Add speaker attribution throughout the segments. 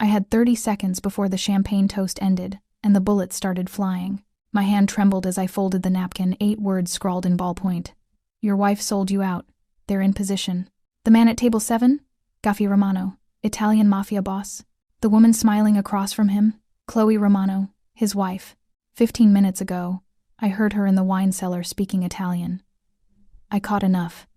Speaker 1: I had 30 seconds before the champagne toast ended, and the bullets started flying. My hand trembled as I folded the napkin, 8 words scrawled in ballpoint. Your wife sold you out. They're in position. The man at table 7? Gaffi Romano, Italian Mafia boss. The woman smiling across from him? Chloe Romano, his wife. 15 minutes ago, I heard her in the wine cellar speaking Italian. I caught enough.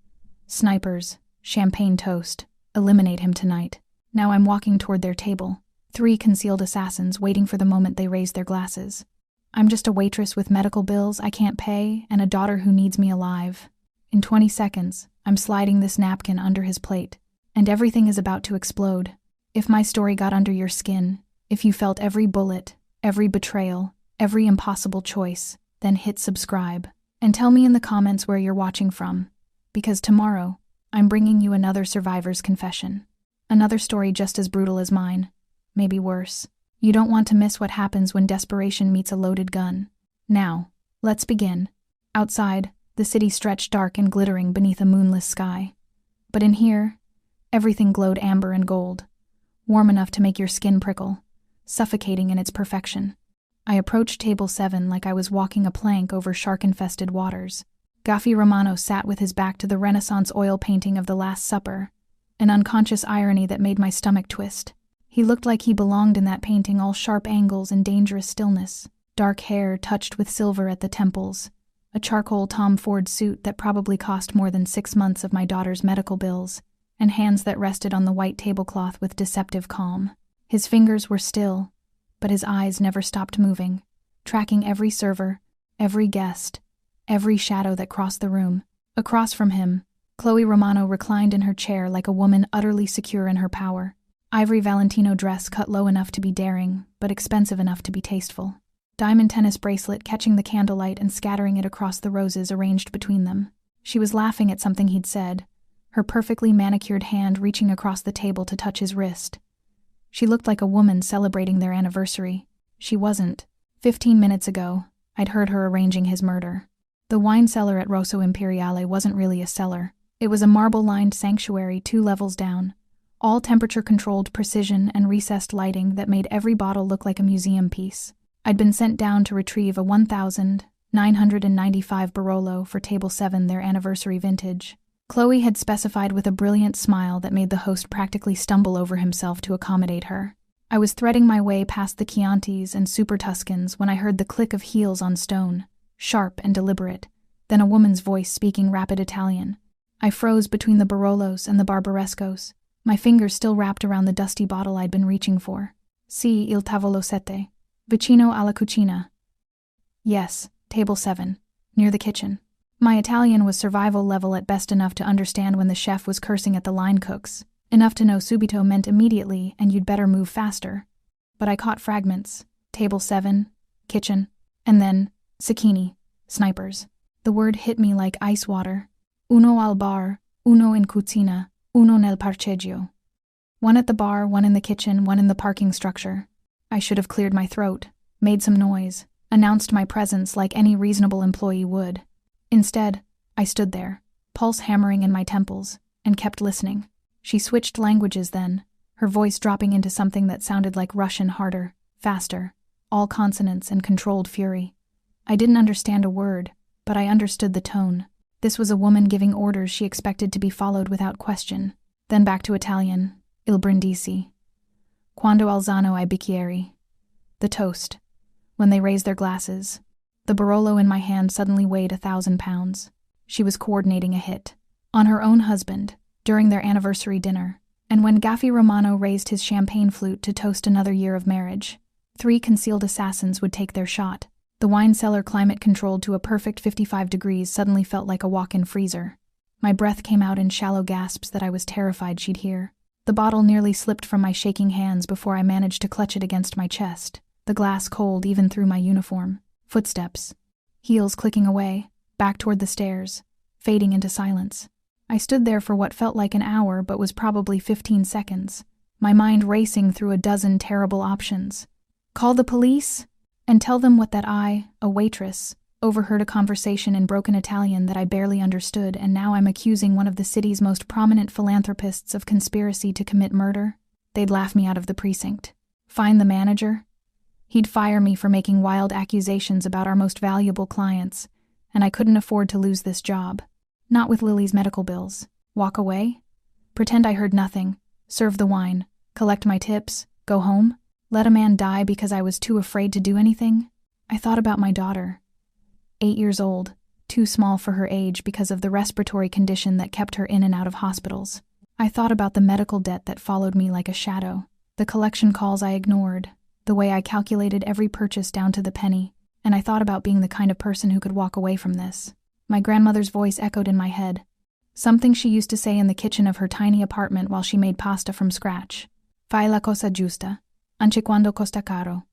Speaker 1: Snipers, champagne toast, eliminate him tonight. Now I'm walking toward their table. 3 concealed assassins waiting for the moment they raise their glasses. I'm just a waitress with medical bills I can't pay and a daughter who needs me alive. In 20 seconds, I'm sliding this napkin under his plate, and everything is about to explode. If my story got under your skin, if you felt every bullet, every betrayal, every impossible choice, then hit subscribe. And tell me in the comments where you're watching from, because tomorrow, I'm bringing you another survivor's confession. Another story just as brutal as mine, maybe worse. You don't want to miss what happens when desperation meets a loaded gun. Now, let's begin. Outside, the city stretched dark and glittering beneath a moonless sky. But in here, everything glowed amber and gold, warm enough to make your skin prickle, suffocating in its perfection. I approached table 7 like I was walking a plank over shark-infested waters. Gaffi Romano sat with his back to the Renaissance oil painting of the Last Supper, an unconscious irony that made my stomach twist. He looked like he belonged in that painting, all sharp angles and dangerous stillness, dark hair touched with silver at the temples, a charcoal Tom Ford suit that probably cost more than 6 months of my daughter's medical bills, and hands that rested on the white tablecloth with deceptive calm. His fingers were still, but his eyes never stopped moving, tracking every server, every guest, every shadow that crossed the room. Across from him, Chloe Romano reclined in her chair like a woman utterly secure in her power. Ivory Valentino dress cut low enough to be daring, but expensive enough to be tasteful. Diamond tennis bracelet catching the candlelight and scattering it across the roses arranged between them. She was laughing at something he'd said, her perfectly manicured hand reaching across the table to touch his wrist. She looked like a woman celebrating their anniversary. She wasn't. 15 minutes ago, I'd heard her arranging his murder. The wine cellar at Rosso Imperiale wasn't really a cellar. It was a marble-lined sanctuary 2 levels down, all temperature-controlled precision and recessed lighting that made every bottle look like a museum piece. I'd been sent down to retrieve a 1,995 Barolo for Table 7, their anniversary vintage. Chloe had specified with a brilliant smile that made the host practically stumble over himself to accommodate her. I was threading my way past the Chiantis and Super Tuscans when I heard the click of heels on stone, sharp and deliberate, then a woman's voice speaking rapid Italian. I froze between the Barolos and the Barbarescos, my fingers still wrapped around the dusty bottle I'd been reaching for. Sì, il tavolo 7. Vicino alla cucina. Yes, table 7, near the kitchen. My Italian was survival level at best, enough to understand when the chef was cursing at the line cooks, enough to know subito meant immediately and you'd better move faster. But I caught fragments. Table 7, kitchen, and then Cecchini, snipers. The word hit me like ice water. Uno al bar, uno in cucina, uno nel parcheggio. One at the bar, one in the kitchen, one in the parking structure. I should have cleared my throat, made some noise, announced my presence like any reasonable employee would. Instead, I stood there, pulse hammering in my temples, and kept listening. She switched languages then, her voice dropping into something that sounded like Russian, harder, faster, all consonants and controlled fury. I didn't understand a word, but I understood the tone. This was a woman giving orders she expected to be followed without question. Then back to Italian. Il brindisi. Quando alzano I bicchieri. The toast. When they raised their glasses. The Barolo in my hand suddenly weighed 1,000 pounds. She was coordinating a hit. On her own husband, during their anniversary dinner, and when Gaffi Romano raised his champagne flute to toast another year of marriage. 3 concealed assassins would take their shot. The wine cellar, climate controlled to a perfect 55 degrees, suddenly felt like a walk-in freezer. My breath came out in shallow gasps that I was terrified she'd hear. The bottle nearly slipped from my shaking hands before I managed to clutch it against my chest, the glass cold even through my uniform. Footsteps. Heels clicking away, back toward the stairs, fading into silence. I stood there for what felt like an hour but was probably 15 seconds, my mind racing through a dozen terrible options. Call the police? And tell them what that I, a waitress, overheard a conversation in broken Italian that I barely understood, and now I'm accusing one of the city's most prominent philanthropists of conspiracy to commit murder? They'd laugh me out of the precinct. Find the manager? He'd fire me for making wild accusations about our most valuable clients, and I couldn't afford to lose this job. Not with Lily's medical bills. Walk away? Pretend I heard nothing. Serve the wine. Collect my tips. Go home? Let a man die because I was too afraid to do anything? I thought about my daughter. 8 years old, too small for her age because of the respiratory condition that kept her in and out of hospitals. I thought about the medical debt that followed me like a shadow, the collection calls I ignored, the way I calculated every purchase down to the penny, and I thought about being the kind of person who could walk away from this. My grandmother's voice echoed in my head, something she used to say in the kitchen of her tiny apartment while she made pasta from scratch. Fai la cosa giusta, anche quando costa caro.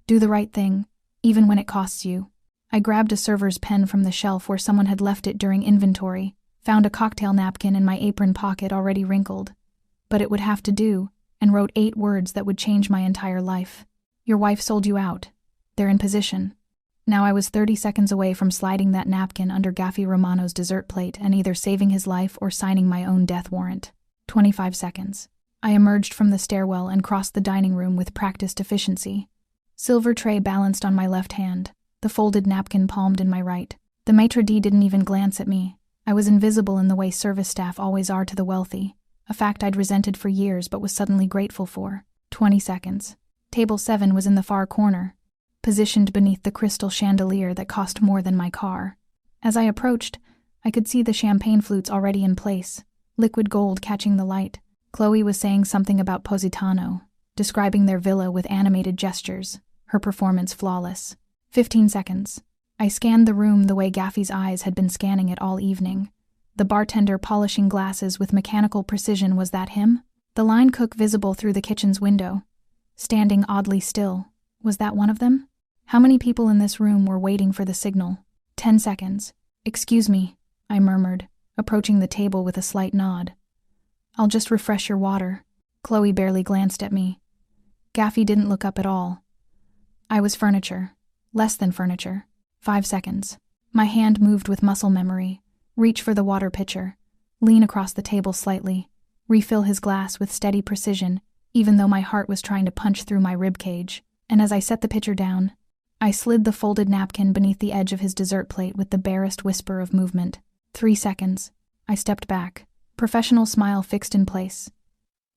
Speaker 1: Do the right thing, even when it costs you. I grabbed a server's pen from the shelf where someone had left it during inventory, found a cocktail napkin in my apron pocket already wrinkled. But it would have to do, and wrote 8 words that would change my entire life. Your wife sold you out. They're in position. Now I was 30 seconds away from sliding that napkin under Gaffy Romano's dessert plate and either saving his life or signing my own death warrant. 25 seconds. I emerged from the stairwell and crossed the dining room with practiced efficiency. Silver tray balanced on my left hand, the folded napkin palmed in my right. The maitre d' didn't even glance at me. I was invisible in the way service staff always are to the wealthy, a fact I'd resented for years but was suddenly grateful for. 20 seconds. Table 7 was in the far corner, positioned beneath the crystal chandelier that cost more than my car. As I approached, I could see the champagne flutes already in place, liquid gold catching the light. Chloe was saying something about Positano, describing their villa with animated gestures, her performance flawless. 15 seconds. I scanned the room the way Gaffy's eyes had been scanning it all evening. The bartender polishing glasses with mechanical precision, was that him? The line cook visible through the kitchen's window, standing oddly still, was that one of them? How many people in this room were waiting for the signal? 10 seconds. Excuse me, I murmured, approaching the table with a slight nod. I'll just refresh your water. Chloe barely glanced at me. Gaffy didn't look up at all. I was furniture. Less than furniture. 5 seconds. My hand moved with muscle memory. Reach for the water pitcher. Lean across the table slightly. Refill his glass with steady precision, even though my heart was trying to punch through my ribcage. And as I set the pitcher down, I slid the folded napkin beneath the edge of his dessert plate with the barest whisper of movement. 3 seconds. I stepped back. Professional smile fixed in place.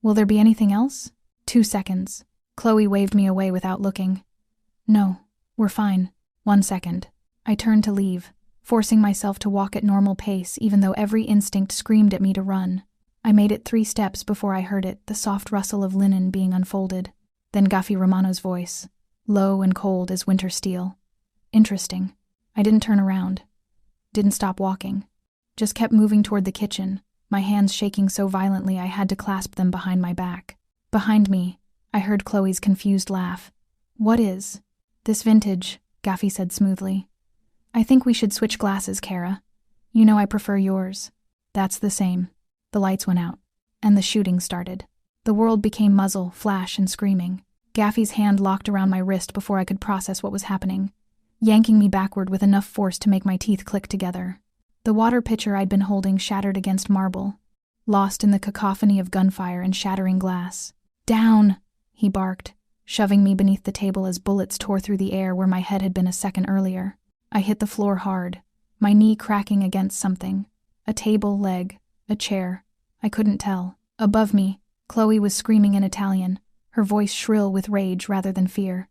Speaker 1: Will there be anything else? 2 seconds. Chloe waved me away without looking. No, we're fine. 1 second. I turned to leave, forcing myself to walk at normal pace even though every instinct screamed at me to run. I made it 3 steps before I heard it, the soft rustle of linen being unfolded. Then Gaffy Romano's voice, low and cold as winter steel. Interesting. I didn't turn around. Didn't stop walking. Just kept moving toward the kitchen, my hands shaking so violently I had to clasp them behind my back. Behind me, I heard Chloe's confused laugh. What is? This vintage, Gaffy said smoothly. I think we should switch glasses, Kara. You know I prefer yours. That's the same. The lights went out, and the shooting started. The world became muzzle, flash, and screaming. Gaffy's hand locked around my wrist before I could process what was happening, yanking me backward with enough force to make my teeth click together. The water pitcher I'd been holding shattered against marble, lost in the cacophony of gunfire and shattering glass. Down, he barked, shoving me beneath the table as bullets tore through the air where my head had been a second earlier. I hit the floor hard, my knee cracking against something. A table, leg, a chair. I couldn't tell. Above me, Chloe was screaming in Italian, her voice shrill with rage rather than fear.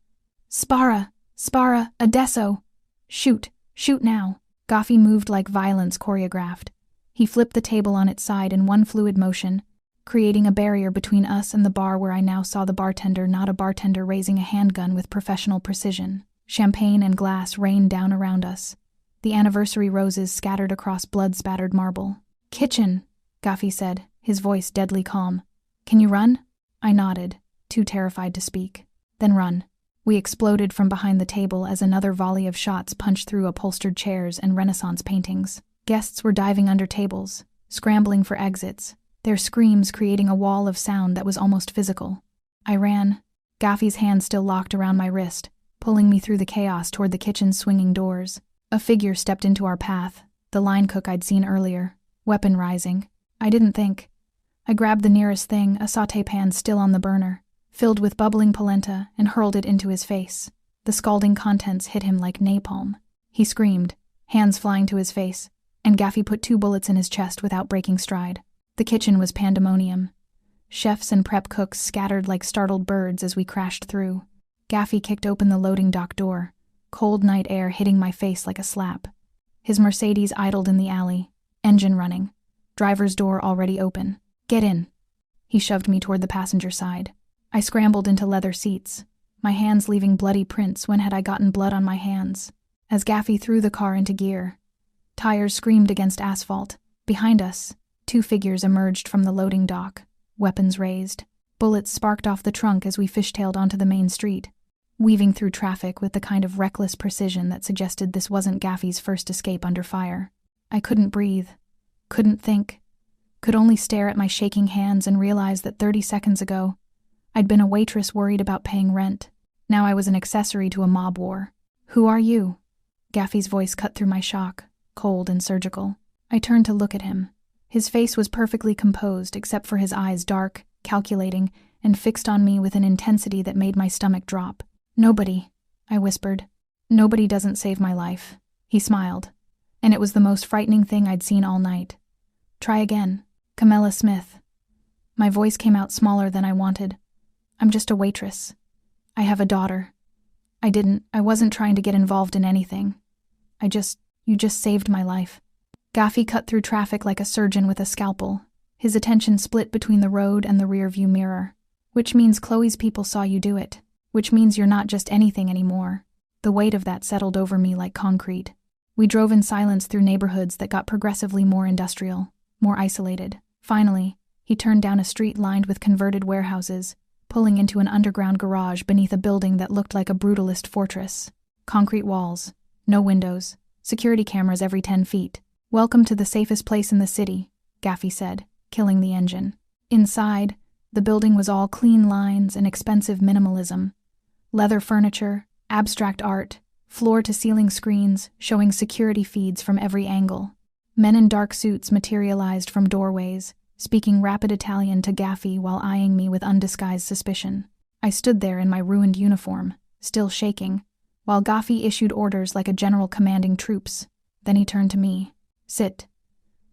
Speaker 1: Spara! Spara! Adesso! Shoot! Shoot now! Gaffy moved like violence choreographed. He flipped the table on its side in one fluid motion, creating a barrier between us and the bar where I now saw the bartender, not a bartender, raising a handgun with professional precision. Champagne and glass rained down around us. The anniversary roses scattered across blood-spattered marble. Kitchen, Gaffy said, his voice deadly calm. Can you run? I nodded, too terrified to speak. Then run. We exploded from behind the table as another volley of shots punched through upholstered chairs and Renaissance paintings. Guests were diving under tables, scrambling for exits, their screams creating a wall of sound that was almost physical. I ran, Gaffy's hand still locked around my wrist, pulling me through the chaos toward the kitchen's swinging doors. A figure stepped into our path, the line cook I'd seen earlier, weapon rising. I didn't think. I grabbed the nearest thing, a sauté pan still on the burner, filled with bubbling polenta, and hurled it into his face. The scalding contents hit him like napalm. He screamed, hands flying to his face, and Gaffy put 2 bullets in his chest without breaking stride. The kitchen was pandemonium. Chefs and prep cooks scattered like startled birds as we crashed through. Gaffy kicked open the loading dock door, cold night air hitting my face like a slap. His Mercedes idled in the alley, engine running, driver's door already open. "Get in." He shoved me toward the passenger side. I scrambled into leather seats, my hands leaving bloody prints. When had I gotten blood on my hands? As Gaffy threw the car into gear, tires screamed against asphalt. Behind us, 2 figures emerged from the loading dock, weapons raised. Bullets sparked off the trunk as we fishtailed onto the main street, weaving through traffic with the kind of reckless precision that suggested this wasn't Gaffy's first escape under fire. I couldn't breathe, couldn't think, could only stare at my shaking hands and realize that 30 seconds ago, I'd been a waitress worried about paying rent. Now I was an accessory to a mob war. "Who are you?" Gaffy's voice cut through my shock, cold and surgical. I turned to look at him. His face was perfectly composed except for his eyes dark, calculating, and fixed on me with an intensity that made my stomach drop. "Nobody," I whispered. "Nobody doesn't save my life." He smiled, and it was the most frightening thing I'd seen all night. "Try again." "Camilla Smith." My voice came out smaller than I wanted. "I'm just a waitress. I have a daughter. I wasn't trying to get involved in anything. You just saved my life." Gaffy cut through traffic like a surgeon with a scalpel, his attention split between the road and the rearview mirror. "Which means Chloe's people saw you do it. Which means you're not just anything anymore." The weight of that settled over me like concrete. We drove in silence through neighborhoods that got progressively more industrial, more isolated. Finally, he turned down a street lined with converted warehouses, pulling into an underground garage beneath a building that looked like a brutalist fortress. Concrete walls, no windows, security cameras every 10 feet. "Welcome to the safest place in the city," Gaffy said, killing the engine. Inside, the building was all clean lines and expensive minimalism. Leather furniture, abstract art, floor-to-ceiling screens showing security feeds from every angle. Men in dark suits materialized from doorways, speaking rapid Italian to Gaffy while eyeing me with undisguised suspicion. I stood there in my ruined uniform, still shaking, while Gaffy issued orders like a general commanding troops. Then he turned to me. "Sit.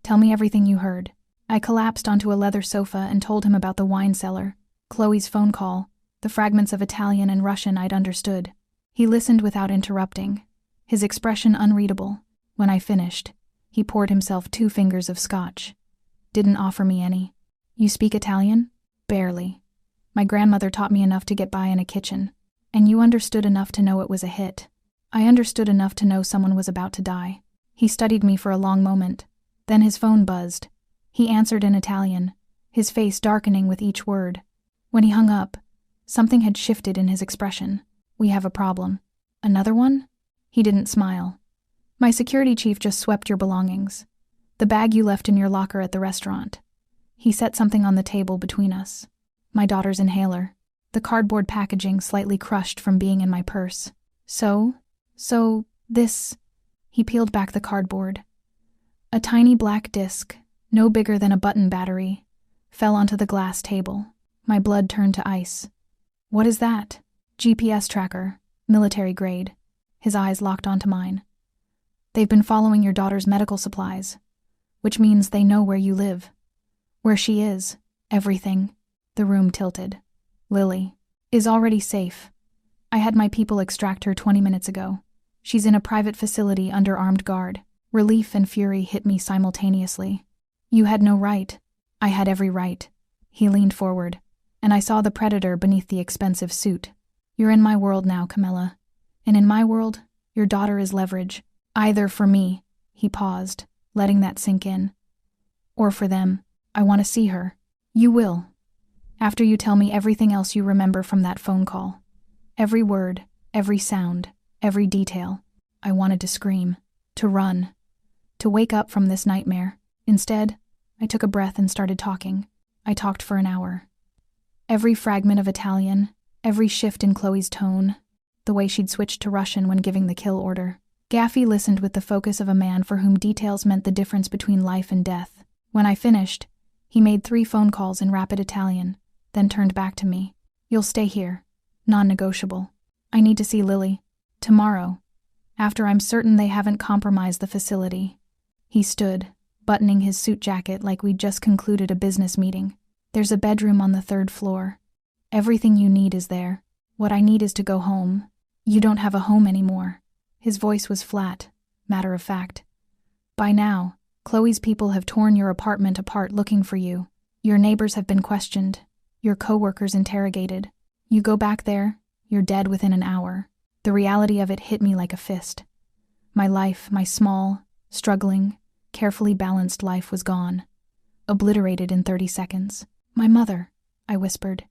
Speaker 1: Tell me everything you heard." I collapsed onto a leather sofa and told him about the wine cellar, Chloe's phone call, the fragments of Italian and Russian I'd understood. He listened without interrupting, his expression unreadable. When I finished, he poured himself 2 fingers of scotch. Didn't offer me any. "You speak Italian?" "Barely. My grandmother taught me enough to get by in a kitchen. And you understood enough to know it was a hit." "I understood enough to know someone was about to die." He studied me for a long moment. Then his phone buzzed. He answered in Italian, his face darkening with each word. When he hung up, something had shifted in his expression. "We have a problem." "Another one?" He didn't smile. "My security chief just swept your belongings. The bag you left in your locker at the restaurant." He set something on the table between us. My daughter's inhaler, the cardboard packaging slightly crushed from being in my purse. So, this... He peeled back the cardboard. A tiny black disc, no bigger than a button battery, fell onto the glass table. My blood turned to ice. "What is that?" "GPS tracker, military grade." His eyes locked onto mine. "They've been following your daughter's medical supplies, which means they know where you live. Where she is, everything." The room tilted. "Lily is already safe. I had my people extract her 20 minutes ago. She's in a private facility under armed guard." Relief and fury hit me simultaneously. "You had no right." "I had every right." He leaned forward, and I saw the predator beneath the expensive suit. "You're in my world now, Camilla. And in my world, your daughter is leverage. Either for me," he paused, letting that sink in, "or for them. I want to see her." "You will. After you tell me everything else you remember from that phone call. Every word, every sound, every detail." I wanted to scream, to run, to wake up from this nightmare. Instead, I took a breath and started talking. I talked for an hour. Every fragment of Italian, every shift in Chloe's tone, the way she'd switched to Russian when giving the kill order. Gaffy listened with the focus of a man for whom details meant the difference between life and death. When I finished, he made 3 phone calls in rapid Italian, then turned back to me. You'll stay here. Non-negotiable. I need to see Lily. Tomorrow. After I'm certain they haven't compromised the facility. He stood, buttoning his suit jacket like we'd just concluded a business meeting. There's a bedroom on the 3rd floor. Everything you need is there. What I need is to go home. You don't have a home anymore. His voice was flat, matter of fact. By now, Chloe's people have torn your apartment apart looking for you. Your neighbors have been questioned. Your co-workers interrogated. You go back there, you're dead within an hour. The reality of it hit me like a fist. My life, my small, struggling, carefully balanced life was gone. Obliterated in 30 seconds. My mother, I whispered.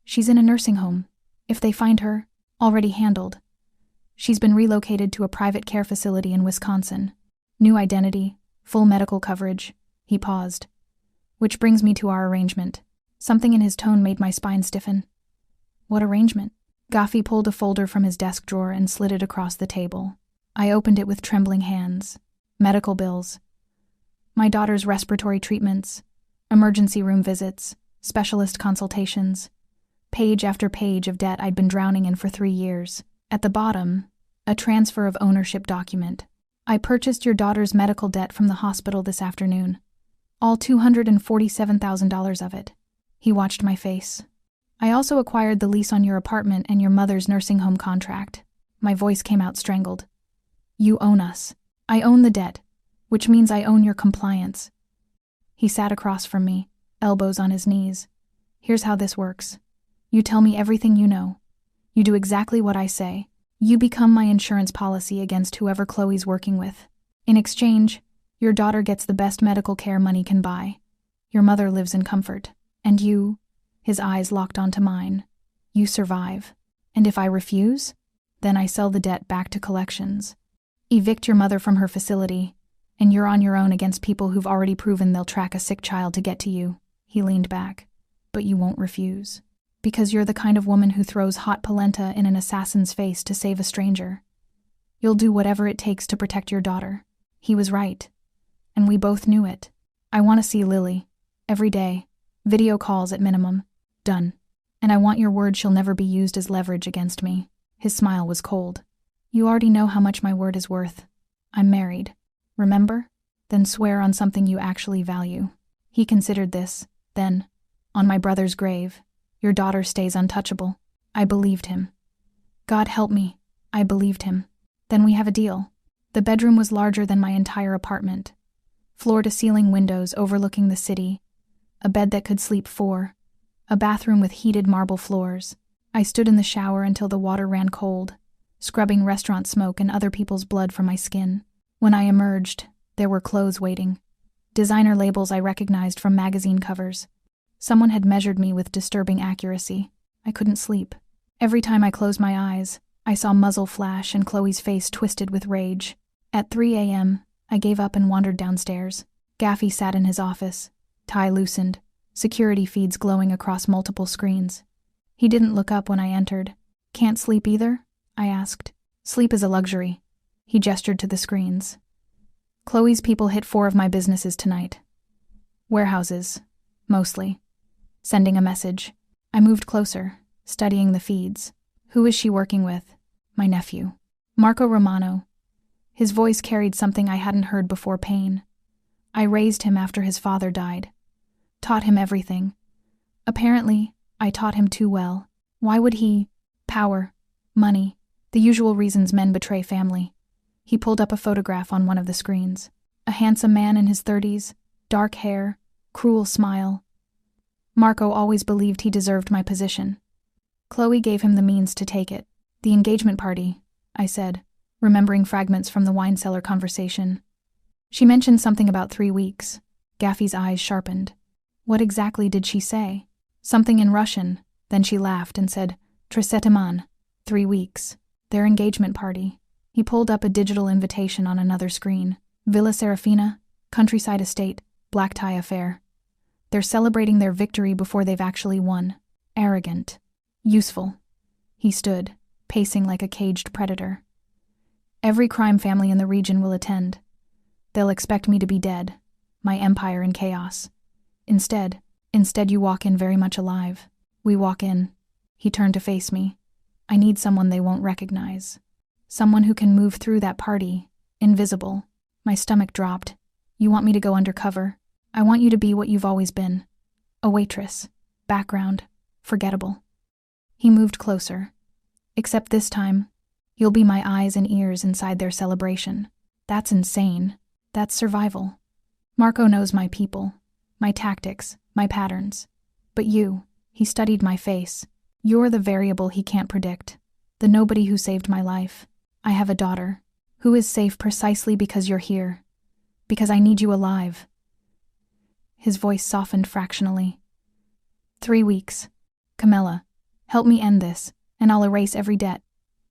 Speaker 1: She's in a nursing home. If they find her, already handled. She's been relocated to a private care facility in Wisconsin. New identity, full medical coverage. He paused. Which brings me to our arrangement. Something in his tone made my spine stiffen. What arrangement? Gaffey pulled a folder from his desk drawer and slid it across the table. I opened it with trembling hands. Medical bills. My daughter's respiratory treatments, emergency room visits, specialist consultations. Page after page of debt I'd been drowning in for 3 years. At the bottom, a transfer of ownership document. I purchased your daughter's medical debt from the hospital this afternoon. All $247,000 of it. He watched my face. I also acquired the lease on your apartment and your mother's nursing home contract. My voice came out strangled. You own us. I own the debt, which means I own your compliance. He sat across from me, elbows on his knees. Here's how this works. You tell me everything you know. You do exactly what I say. You become my insurance policy against whoever Chloe's working with. In exchange, your daughter gets the best medical care money can buy. Your mother lives in comfort. And you, his eyes locked onto mine, you survive. And if I refuse, then I sell the debt back to collections. Evict your mother from her facility, and you're on your own against people who've already proven they'll track a sick child to get to you. He leaned back. But you won't refuse. Because you're the kind of woman who throws hot polenta in an assassin's face to save a stranger. You'll do whatever it takes to protect your daughter. He was right. And we both knew it. I want to see Lily. Every day. Video calls at minimum. Done. And I want your word she'll never be used as leverage against me. His smile was cold. You already know how much my word is worth. I'm married. Remember? Then swear on something you actually value. He considered this. Then, on my brother's grave, your daughter stays untouchable. I believed him. God help me. I believed him. Then we have a deal. The bedroom was larger than my entire apartment. Floor-to-ceiling windows overlooking the city. A bed that could sleep 4. A bathroom with heated marble floors. I stood in the shower until the water ran cold, scrubbing restaurant smoke and other people's blood from my skin. When I emerged, there were clothes waiting. Designer labels I recognized from magazine covers. Someone had measured me with disturbing accuracy. I couldn't sleep. Every time I closed my eyes, I saw muzzle flash and Chloe's face twisted with rage. At 3 a.m., I gave up and wandered downstairs. Gaffey sat in his office, tie loosened, security feeds glowing across multiple screens. He didn't look up when I entered. Can't sleep either? I asked. Sleep is a luxury. He gestured to the screens. Chloe's people hit 4 of my businesses tonight. Warehouses, mostly. Sending a message. I moved closer, studying the feeds. Who is she working with? My nephew. Marco Romano. His voice carried something I hadn't heard before: pain. I raised him after his father died. Taught him everything. Apparently, I taught him too well. Why would he? Power. Money. The usual reasons men betray family. He pulled up a photograph on one of the screens. A handsome man in his 30s, dark hair, cruel smile. Marco always believed he deserved my position. Chloe gave him the means to take it. The engagement party, I said, remembering fragments from the wine cellar conversation. She mentioned something about 3 weeks. Gaffey's eyes sharpened. What exactly did she say? Something in Russian. Then she laughed and said, Tresetaman, 3 weeks. Their engagement party. He pulled up a digital invitation on another screen. Villa Serafina, countryside estate, black tie affair. They're celebrating their victory before they've actually won. Arrogant. Useful. He stood, pacing like a caged predator. Every crime family in the region will attend. They'll expect me to be dead, my empire in chaos. Instead you walk in very much alive. We walk in, He turned to face me. I need someone they won't recognize. Someone who can move through that party, invisible. My stomach dropped. You want me to go undercover? I want you to be what you've always been. A waitress. Background. Forgettable. He moved closer. Except this time, you'll be my eyes and ears inside their celebration. That's insane. That's survival. Marco knows my people, my tactics, my patterns. But you, he studied my face. You're the variable he can't predict. The nobody who saved my life. I have a daughter, who is safe precisely because you're here. Because I need you alive. His voice softened fractionally. 3 weeks. Camilla, help me end this, and I'll erase every debt.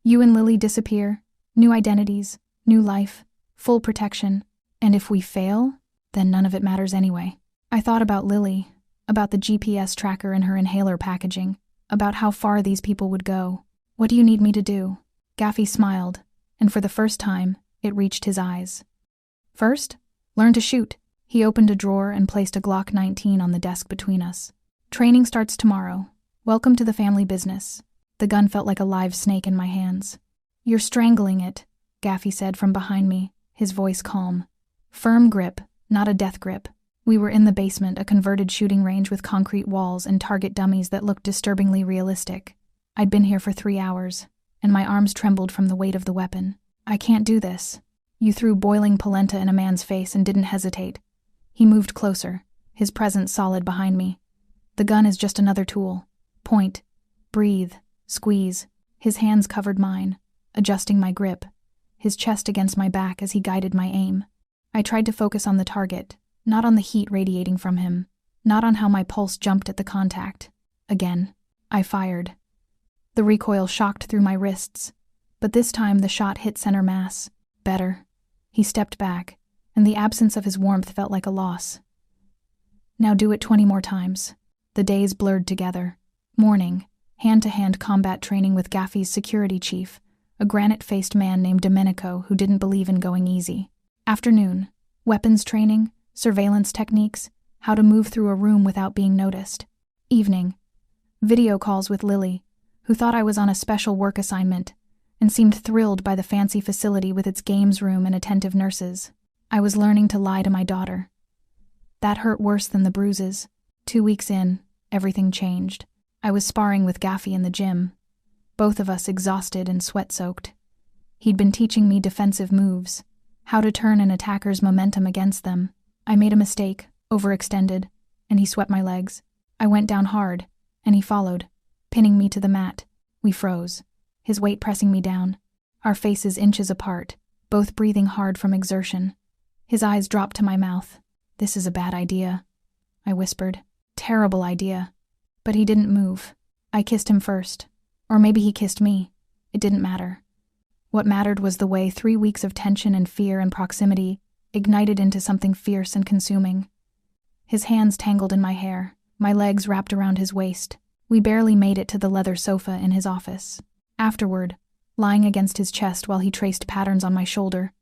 Speaker 1: You and Lily disappear, new identities, new life, full protection. And if we fail, then none of it matters anyway. I thought about Lily, about the GPS tracker in her inhaler packaging, about how far these people would go. What do you need me to do? Gaffy smiled, and for the first time, it reached his eyes. First, learn to shoot. He opened a drawer and placed a Glock 19 on the desk between us. Training starts tomorrow. Welcome to the family business. The gun felt like a live snake in my hands. You're strangling it, Gaffy said from behind me, his voice calm. Firm grip, not a death grip. We were in the basement, a converted shooting range with concrete walls and target dummies that looked disturbingly realistic. I'd been here for 3 hours, and my arms trembled from the weight of the weapon. I can't do this. You threw boiling polenta in a man's face and didn't hesitate. He moved closer, his presence solid behind me. The gun is just another tool. Point, breathe, squeeze. His hands covered mine, adjusting my grip, his chest against my back as he guided my aim. I tried to focus on the target, not on the heat radiating from him, not on how my pulse jumped at the contact. Again, I fired. The recoil shocked through my wrists, but this time the shot hit center mass. Better. He stepped back, and the absence of his warmth felt like a loss. Now do it 20 more times. The days blurred together. Morning, hand-to-hand combat training with Gaffy's security chief, a granite-faced man named Domenico who didn't believe in going easy. Afternoon, weapons training, surveillance techniques, how to move through a room without being noticed. Evening, video calls with Lily, who thought I was on a special work assignment and seemed thrilled by the fancy facility with its games room and attentive nurses. I was learning to lie to my daughter. That hurt worse than the bruises. 2 weeks in, everything changed. I was sparring with Gaffy in the gym, both of us exhausted and sweat-soaked. He'd been teaching me defensive moves, how to turn an attacker's momentum against them. I made a mistake, overextended, and he swept my legs. I went down hard, and he followed, pinning me to the mat. We froze, his weight pressing me down, our faces inches apart, both breathing hard from exertion. His eyes dropped to my mouth. This is a bad idea, I whispered. Terrible idea. But he didn't move. I kissed him first. Or maybe he kissed me. It didn't matter. What mattered was the way 3 weeks of tension and fear and proximity ignited into something fierce and consuming. His hands tangled in my hair, my legs wrapped around his waist. We barely made it to the leather sofa in his office. Afterward, lying against his chest while he traced patterns on my shoulder,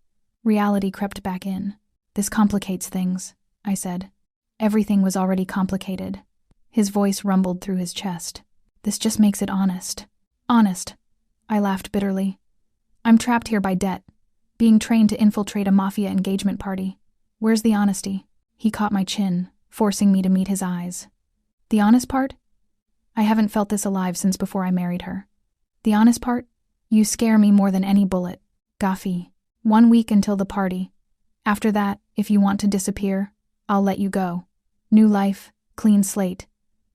Speaker 1: reality crept back in. This complicates things, I said. Everything was already complicated. His voice rumbled through his chest. This just makes it honest. Honest. I laughed bitterly. I'm trapped here by debt, being trained to infiltrate a Mafia engagement party. Where's the honesty? He caught my chin, forcing me to meet his eyes. The honest part? I haven't felt this alive since before I married her. The honest part? You scare me more than any bullet. Gaffy, 1 week until the party. After that, if you want to disappear, I'll let you go. New life, clean slate.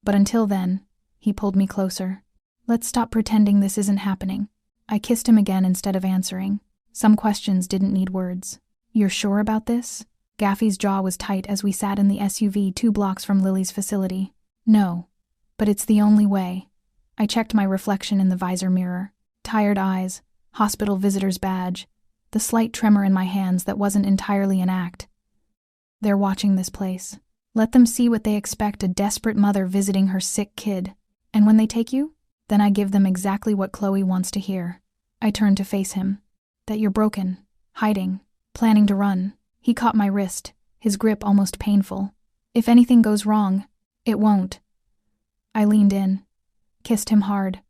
Speaker 1: But until then, he pulled me closer. Let's stop pretending this isn't happening. I kissed him again instead of answering. Some questions didn't need words. You're sure about this? Gaffy's jaw was tight as we sat in the SUV 2 blocks from Lily's facility. No, but it's the only way. I checked my reflection in the visor mirror. Tired eyes, hospital visitor's badge, the slight tremor in my hands that wasn't entirely an act. They're watching this place. Let them see what they expect, a desperate mother visiting her sick kid. And when they take you, then I give them exactly what Chloe wants to hear. I turned to face him. That you're broken, hiding, planning to run. He caught my wrist, his grip almost painful. If anything goes wrong, it won't. I leaned in. Kissed him hard.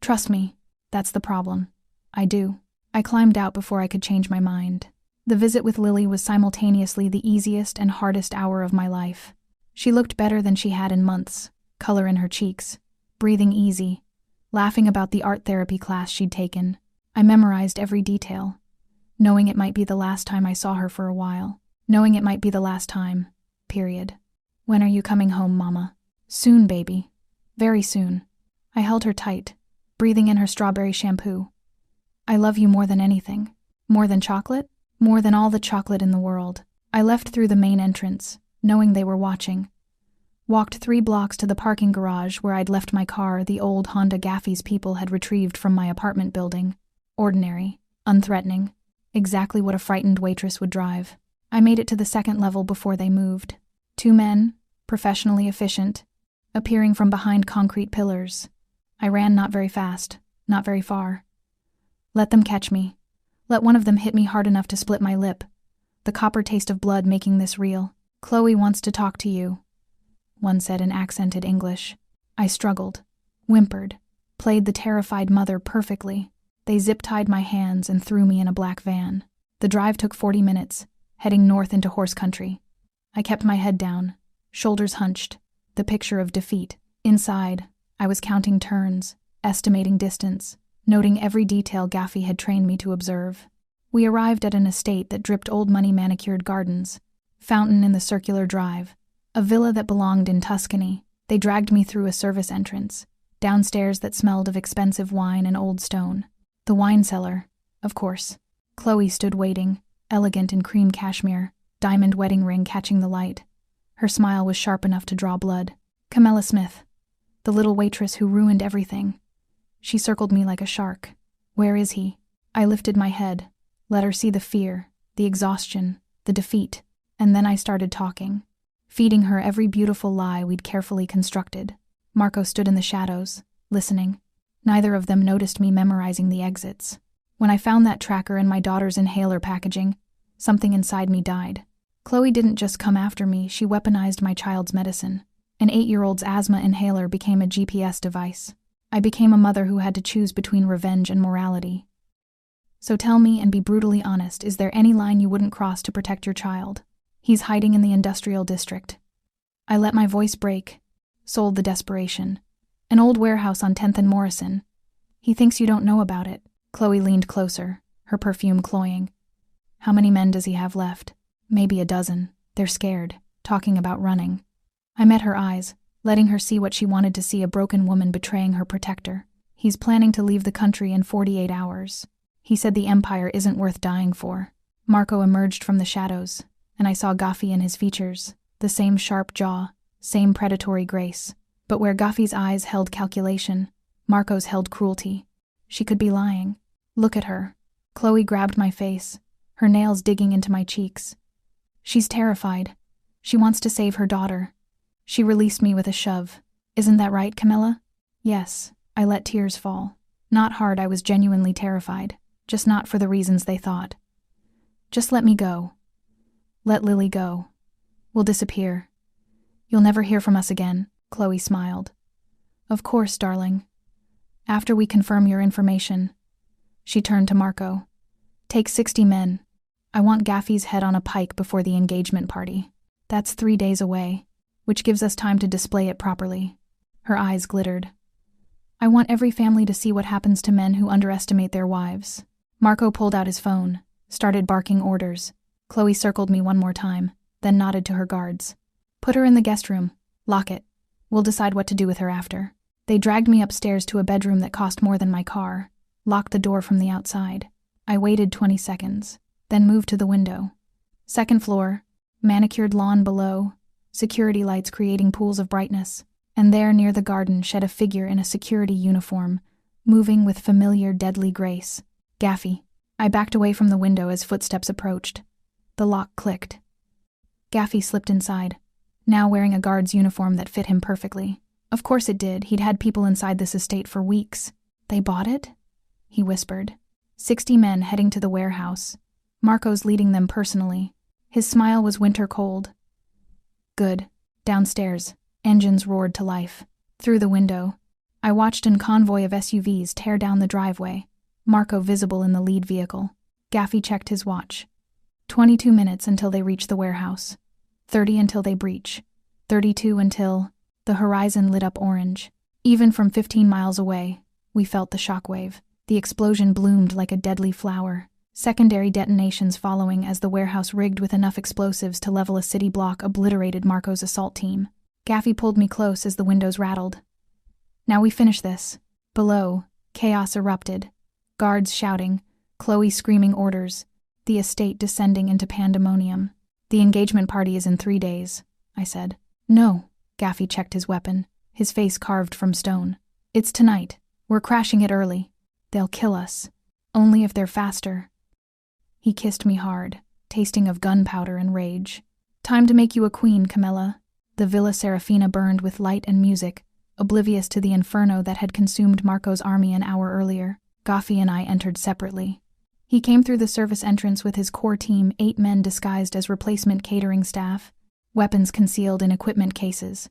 Speaker 1: Trust me, that's the problem. I do. I climbed out before I could change my mind. The visit with Lily was simultaneously the easiest and hardest hour of my life. She looked better than she had in months, color in her cheeks, breathing easy, laughing about the art therapy class she'd taken. I memorized every detail, knowing it might be the last time I saw her for a while. Knowing it might be the last time, period. When are you coming home, Mama? Soon, baby. Very soon. I held her tight, breathing in her strawberry shampoo. I love you more than anything. More than chocolate? More than all the chocolate in the world. I left through the main entrance, knowing they were watching. Walked 3 blocks to the parking garage where I'd left my car the old Honda Gaffey's people had retrieved from my apartment building. Ordinary, unthreatening, exactly what a frightened waitress would drive. I made it to the 2nd level before they moved. 2 men, professionally efficient, appearing from behind concrete pillars. I ran not very fast, not very far. Let them catch me. Let one of them hit me hard enough to split my lip. The copper taste of blood making this real. Chloe wants to talk to you, one said in accented English. I struggled, whimpered, played the terrified mother perfectly. They zip-tied my hands and threw me in a black van. The drive took 40 minutes, heading north into horse country. I kept my head down, shoulders hunched, the picture of defeat. Inside, I was counting turns, estimating distance, noting every detail Gaffey had trained me to observe. We arrived at an estate that dripped old money-manicured gardens, fountain in the circular drive, a villa that belonged in Tuscany. They dragged me through a service entrance, downstairs that smelled of expensive wine and old stone. The wine cellar, of course. Chloe stood waiting, elegant in cream cashmere, diamond wedding ring catching the light. Her smile was sharp enough to draw blood. Camilla Smith, the little waitress who ruined everything. She circled me like a shark. Where is he? I lifted my head, let her see the fear, the exhaustion, the defeat, and then I started talking, feeding her every beautiful lie we'd carefully constructed. Marco stood in the shadows, listening. Neither of them noticed me memorizing the exits. When I found that tracker in my daughter's inhaler packaging, something inside me died. Chloe didn't just come after me, she weaponized my child's medicine. An 8-year-old's asthma inhaler became a GPS device. I became a mother who had to choose between revenge and morality. So tell me and be brutally honest, is there any line you wouldn't cross to protect your child? He's hiding in the industrial district. I let my voice break, sold the desperation. An old warehouse on 10th and Morrison. He thinks you don't know about it. Chloe leaned closer, her perfume cloying. How many men does he have left? Maybe a dozen. They're scared, talking about running. I met her eyes, letting her see what she wanted to see, a broken woman betraying her protector. He's planning to leave the country in 48 hours. He said the empire isn't worth dying for. Marco emerged from the shadows, and I saw Gaffey in his features, the same sharp jaw, same predatory grace. But where Gaffey's eyes held calculation, Marco's held cruelty. She could be lying. Look at her. Chloe grabbed my face, her nails digging into my cheeks. She's terrified. She wants to save her daughter. She released me with a shove. Isn't that right, Camilla? Yes, I let tears fall. Not hard, I was genuinely terrified, just not for the reasons they thought. Just let me go. Let Lily go. We'll disappear. You'll never hear from us again. Chloe smiled. Of course, darling. After we confirm your information. She turned to Marco. Take 60 men. I want Gaffey's head on a pike before the engagement party. That's 3 days away, which gives us time to display it properly. Her eyes glittered. I want every family to see what happens to men who underestimate their wives. Marco pulled out his phone, started barking orders. Chloe circled me one more time, then nodded to her guards. Put her in the guest room. Lock it. We'll decide what to do with her after. They dragged me upstairs to a bedroom that cost more than my car, locked the door from the outside. I waited 20 seconds, then moved to the window. 2nd floor, manicured lawn below, security lights creating pools of brightness, and there near the garden shed a figure in a security uniform, moving with familiar deadly grace. Gaffey. I backed away from the window as footsteps approached. The lock clicked. Gaffey slipped inside, now wearing a guard's uniform that fit him perfectly. Of course it did, he'd had people inside this estate for weeks. They bought it? He whispered. 60 men heading to the warehouse. Marco's leading them personally. His smile was winter cold. Good. Downstairs, engines roared to life. Through the window, I watched a convoy of SUVs tear down the driveway, Marco visible in the lead vehicle. Gaffy checked his watch. 22 minutes until they reach the warehouse. 30 until they breach. 32 until... The horizon lit up orange. Even from 15 miles away, we felt the shockwave. The explosion bloomed like a deadly flower. Secondary detonations following as the warehouse rigged with enough explosives to level a city block obliterated Marco's assault team. Gaffy pulled me close as the windows rattled. Now we finish this. Below, chaos erupted. Guards shouting, Chloe screaming orders, the estate descending into pandemonium. The engagement party is in 3 days, I said. No, Gaffy checked his weapon, his face carved from stone. It's tonight. We're crashing it early. They'll kill us. Only if they're faster. He kissed me hard, tasting of gunpowder and rage. Time to make you a queen, Camilla. The Villa Serafina burned with light and music, oblivious to the inferno that had consumed Marco's army an hour earlier. Gaffy and I entered separately. He came through the service entrance with his core team, 8 men disguised as replacement catering staff, weapons concealed in equipment cases.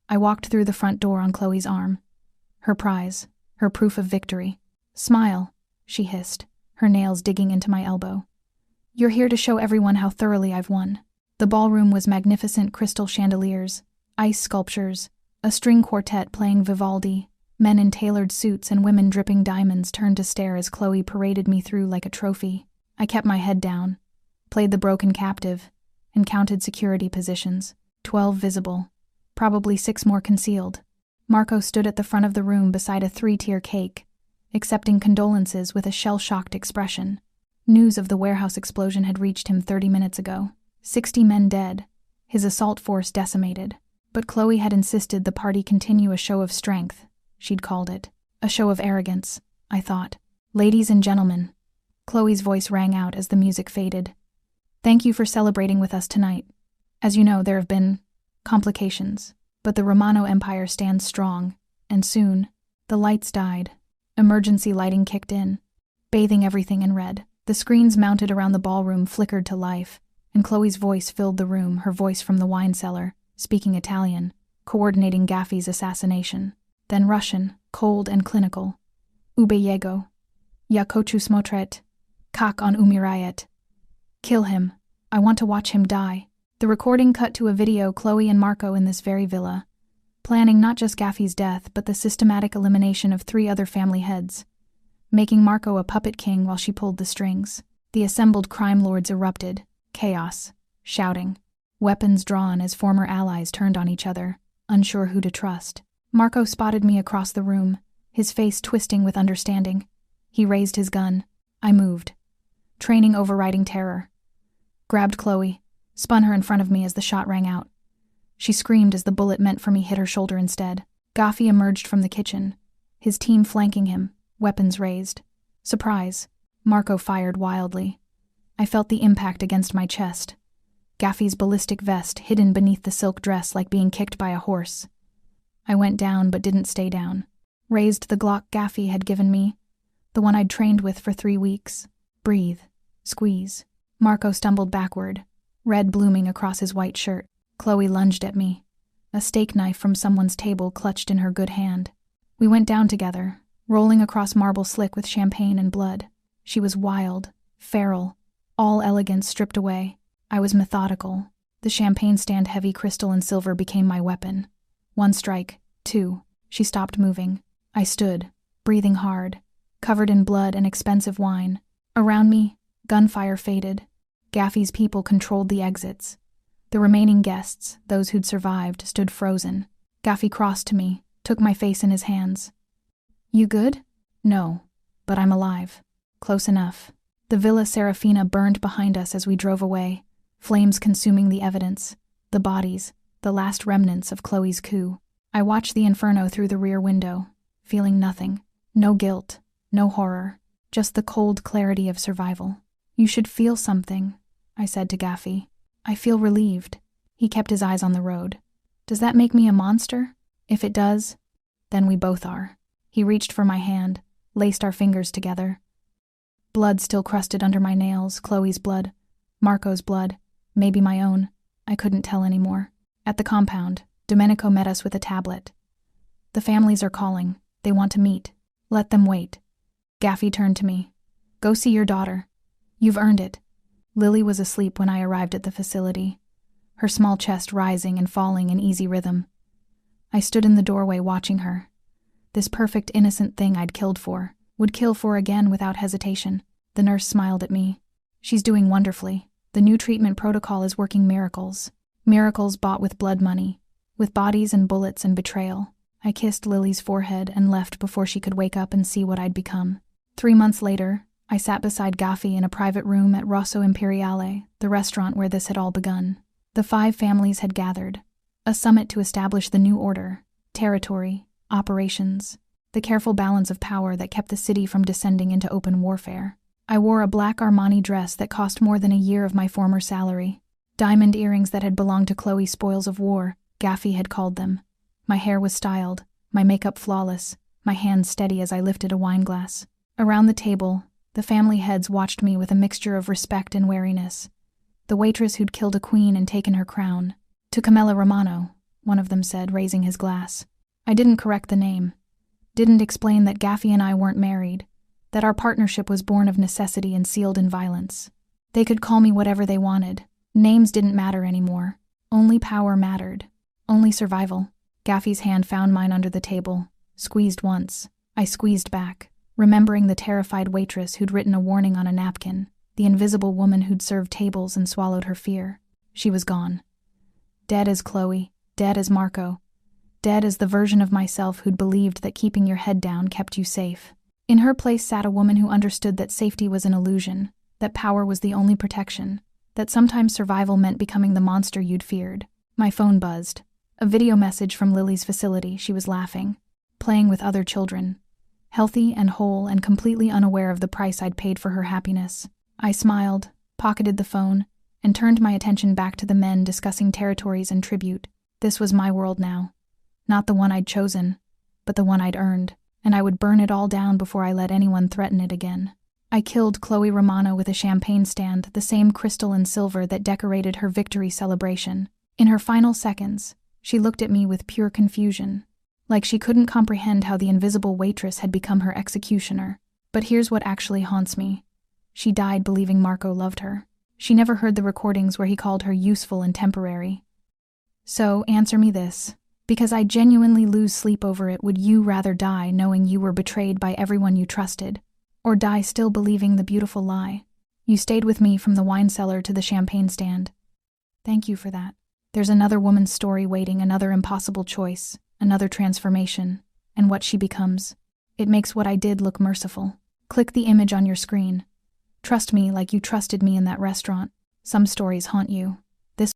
Speaker 1: I walked through the front door on Chloe's arm. Her prize, her proof of victory. Smile, she hissed, her nails digging into my elbow. You're here to show everyone how thoroughly I've won. The ballroom was magnificent crystal chandeliers, ice sculptures, a string quartet playing Vivaldi. Men in tailored suits and women dripping diamonds turned to stare as Chloe paraded me through like a trophy. I kept my head down, played the broken captive, and counted security positions. 12 visible, probably 6 more concealed. Marco stood at the front of the room beside a 3-tier cake, accepting condolences with a shell-shocked expression. News of the warehouse explosion had reached him 30 minutes ago. 60 men dead, his assault force decimated. But Chloe had insisted the party continue a show of strength. She'd called it. A show of arrogance, I thought. Ladies and gentlemen. Chloe's voice rang out as the music faded. Thank you for celebrating with us tonight. As you know, there have been complications, but the Romano Empire stands strong, and soon, the lights died. Emergency lighting kicked in, bathing everything in red. The screens mounted around the ballroom flickered to life, and Chloe's voice filled the room, her voice from the wine cellar, speaking Italian, coordinating Gaffy's assassination. Then Russian, cold and clinical. Ubejego. Ja kochu smotret. Kak on umirayet. Kill him. I want to watch him die. The recording cut to a video Chloe and Marco in this very villa, planning not just Gaffy's death but the systematic elimination of 3 other family heads, making Marco a puppet king while she pulled the strings. The assembled crime lords erupted, chaos, shouting, weapons drawn as former allies turned on each other, unsure who to trust. Marco spotted me across the room, his face twisting with understanding. He raised his gun. I moved. Training overriding terror. Grabbed Chloe, spun her in front of me as the shot rang out. She screamed as the bullet meant for me hit her shoulder instead. Gaffy emerged from the kitchen, his team flanking him, weapons raised. Surprise. Marco fired wildly. I felt the impact against my chest. Gaffy's ballistic vest hidden beneath the silk dress like being kicked by a horse. I went down but didn't stay down. Raised the Glock Gaffy had given me, the one I'd trained with for 3 weeks. Breathe. Squeeze. Marco stumbled backward, red blooming across his white shirt. Chloe lunged at me, a steak knife from someone's table clutched in her good hand. We went down together, rolling across marble slick with champagne and blood. She was wild, feral, all elegance stripped away. I was methodical. The champagne stand heavy crystal and silver became my weapon. 1 strike, 2. She stopped moving. I stood, breathing hard, covered in blood and expensive wine. Around me, gunfire faded. Gaffy's people controlled the exits. The remaining guests, those who'd survived, stood frozen. Gaffy crossed to me, took my face in his hands. You good? No, but I'm alive. Close enough. The Villa Serafina burned behind us as we drove away, flames consuming the evidence, the bodies, the last remnants of Chloe's coup. I watched the inferno through the rear window, feeling nothing. No guilt, no horror, just the cold clarity of survival. You should feel something, I said to Gaffy. I feel relieved. He kept his eyes on the road. Does that make me a monster? If it does, then we both are. He reached for my hand, laced our fingers together. Blood still crusted under my nails, Chloe's blood, Marco's blood, maybe my own. I couldn't tell anymore. At the compound, Domenico met us with a tablet. The families are calling. They want to meet. Let them wait. Gaffy turned to me. Go see your daughter. You've earned it. Lily was asleep when I arrived at the facility, her small chest rising and falling in easy rhythm. I stood in the doorway watching her. This perfect innocent thing I'd killed for, would kill for again without hesitation. The nurse smiled at me. She's doing wonderfully. The new treatment protocol is working miracles. Miracles bought with blood money, with bodies and bullets and betrayal. I kissed Lily's forehead and left before she could wake up and see what I'd become. 3 months later, I sat beside Gaffy in a private room at Rosso Imperiale, the restaurant where this had all begun. The 5 families had gathered. A summit to establish the new order, territory, operations, the careful balance of power that kept the city from descending into open warfare. I wore a black Armani dress that cost more than a year of my former salary. Diamond earrings that had belonged to Chloe, spoils of war, Gaffy had called them. My hair was styled, my makeup flawless, my hands steady as I lifted a wineglass. Around the table, the family heads watched me with a mixture of respect and wariness. The waitress who'd killed a queen and taken her crown. To Camilla Romano, one of them said, raising his glass. I didn't correct the name. Didn't explain that Gaffy and I weren't married, that our partnership was born of necessity and sealed in violence. They could call me whatever they wanted. Names didn't matter anymore. Only power mattered. Only survival. Gaffy's hand found mine under the table. Squeezed once. I squeezed back, remembering the terrified waitress who'd written a warning on a napkin, the invisible woman who'd served tables and swallowed her fear. She was gone. Dead as Chloe, dead as Marco, dead as the version of myself who'd believed that keeping your head down kept you safe. In her place sat a woman who understood that safety was an illusion, that power was the only protection, that sometimes survival meant becoming the monster you'd feared. My phone buzzed. A video message from Lily's facility. She was laughing, playing with other children, healthy and whole and completely unaware of the price I'd paid for her happiness. I smiled, pocketed the phone, and turned my attention back to the men discussing territories and tribute. This was my world now. Not the one I'd chosen, but the one I'd earned, and I would burn it all down before I let anyone threaten it again. I killed Chloe Romano with a champagne stand, the same crystal and silver that decorated her victory celebration. In her final seconds, she looked at me with pure confusion, like she couldn't comprehend how the invisible waitress had become her executioner. But here's what actually haunts me. She died believing Marco loved her. She never heard the recordings where he called her useful and temporary. So, answer me this. Because I genuinely lose sleep over it, would you rather die knowing you were betrayed by everyone you trusted, or die still believing the beautiful lie? You stayed with me from the wine cellar to the champagne stand. Thank you for that. There's another woman's story waiting, another impossible choice, another transformation, and what she becomes. It makes what I did look merciful. Click the image on your screen. Trust me like you trusted me in that restaurant. Some stories haunt you.